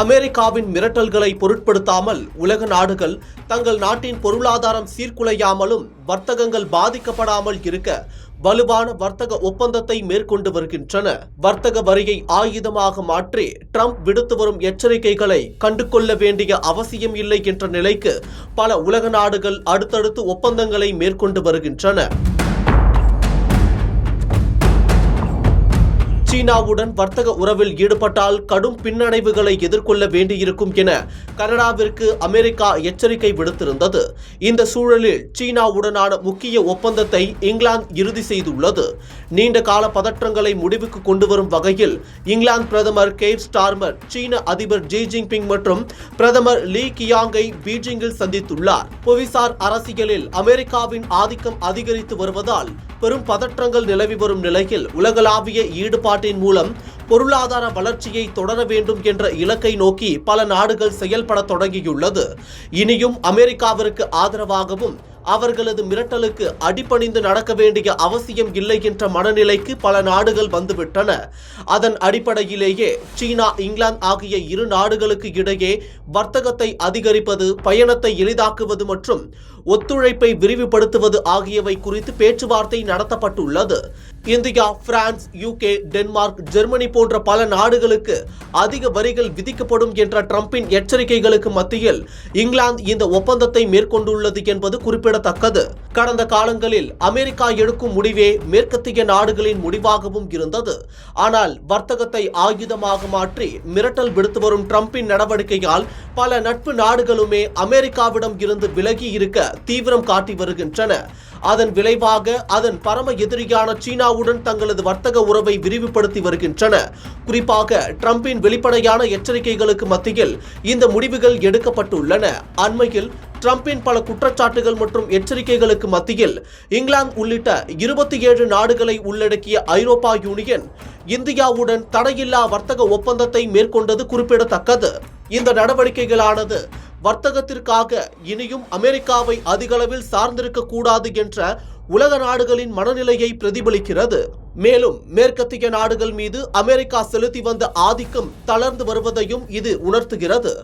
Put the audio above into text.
அமெரிக்காவின் மிரட்டல்களை பொருட்படுத்தாமல் உலக நாடுகள் தங்கள் நாட்டின் பொருளாதாரம் சீர்குலையாமலும் வர்த்தகங்கள் பாதிக்கப்படாமல் இருக்க வலுவான வர்த்தக ஒப்பந்தத்தை மேற்கொண்டு வருகின்றன. வர்த்தக வரியை ஆயுதமாக மாற்றி ட்ரம்ப் விடுத்து வரும் எச்சரிக்கைகளை கண்டுகொள்ள வேண்டிய அவசியம் இல்லை என்ற நிலைக்கு பல உலக நாடுகள் அடுத்தடுத்து ஒப்பந்தங்களை மேற்கொண்டு வருகின்றன. சீனாவுடன் வர்த்தக உறவில் ஈடுபட்டால் கடும் பின்னடைவுகளை எதிர்கொள்ள வேண்டியிருக்கும் என கனடாவிற்கு அமெரிக்கா எச்சரிக்கை விடுத்திருந்தது. இந்த சூழலில் சீனாவுடனான முக்கிய ஒப்பந்தத்தை இங்கிலாந்து இறுதி செய்துள்ளது. நீண்ட கால பதற்றங்களை முடிவுக்கு கொண்டு வரும் வகையில் இங்கிலாந்து பிரதமர் கெய்ர் ஸ்டார்மர் சீன அதிபர் ஜி ஜின்பிங் மற்றும் பிரதமர் லீ கியாங்கை பீஜிங்கில் சந்தித்துள்ளார். புவிசார் அரசியலில் அமெரிக்காவின் ஆதிக்கம் அதிகரித்து வருவதால் பெரும் பதற்றங்கள் நிலவி வரும் நிலையில் உலகளாவிய ஈடுபாட்டின் மூலம் பொருளாதார வளர்ச்சியை தொடர வேண்டும் என்ற இலக்கை நோக்கி பல நாடுகள் செயல்பட தொடங்கியுள்ளது. இனியும் அமெரிக்காவிற்கு ஆதரவாகவும் அவர்களது மிரட்டலுக்கு அடிபணிந்து நடக்க வேண்டிய அவசியம் இல்லை என்ற மனநிலைக்கு பல நாடுகள் வந்துவிட்டன. அதன் அடிப்படையிலேயே சீனா, இங்கிலாந்து ஆகிய இரு நாடுகளுக்கு இடையே வர்த்தகத்தை அதிகரிப்பது, பயணத்தை எளிதாக்குவது மற்றும் ஒத்துழைப்பை விரிவுபடுத்துவது ஆகியவை குறித்து பேச்சுவார்த்தை நடத்தப்பட்டுள்ளது. India, France, UK, Denmark, Germany போன்ற பல நாடுகளுக்கு அதிக வரிகள் விதிக்கப்படும் என்ற ட்ரம்பின் எச்சரிக்கைகளுக்கு மத்தியில் இங்கிலாந்து இந்த ஒப்பந்தத்தை மேற்கொண்டுள்ளது என்பது குறிப்பிடத்தக்கது. கடந்த காலங்களில் அமெரிக்கா எடுக்கும் முடிவே மேற்கத்திய நாடுகளின் முடிவாகவும் இருந்தது. ஆனால் வர்த்தகத்தை ஆயுதமாக மாற்றி மிரட்டல் விடுத்து வரும் ட்ரம்பின் நடவடிக்கையால் பல நட்பு நாடுகளுமே அமெரிக்காவிடம் இருந்து விலகி இருக்க தீவிரம் காட்டி வருகின்றன. அதன் விளைவாக அதன் பரம எதிரியான சீனாவுடன் தங்களது வர்த்தக உறவை விரிவுபடுத்தி வருகின்றன. குறிப்பாக ட்ரம்பின் வெளிப்படையான எச்சரிக்கைகளுக்கு மத்தியில் இந்த முடிவுகள் எடுக்கப்பட்டுள்ளன. அண்மையில் ட்ரம்பின் பல குற்றச்சாட்டுகள் மற்றும் எச்சரிக்கைகளுக்கு மத்தியில் இங்கிலாந்து உள்ளிட்ட 27 நாடுகளை உள்ளடக்கிய ஐரோப்பா யூனியன் இந்தியாவுடன் தடையில்லா வர்த்தக ஒப்பந்தத்தை மேற்கொண்டது குறிப்பிடத்தக்கது. இந்த நடவடிக்கைகளானது வர்த்தகத்திற்காக இனியும் அமெரிக்காவை அதிகளவில் சார்ந்திருக்க கூடாது என்ற உலக நாடுகளின் மனநிலையை பிரதிபலிக்கிறது. மேலும் மேற்கத்திய நாடுகள் மீது அமெரிக்கா செலுத்தி வந்த ஆதிக்கம் தளர்ந்து வருவதையும் இது உணர்த்துகிறது.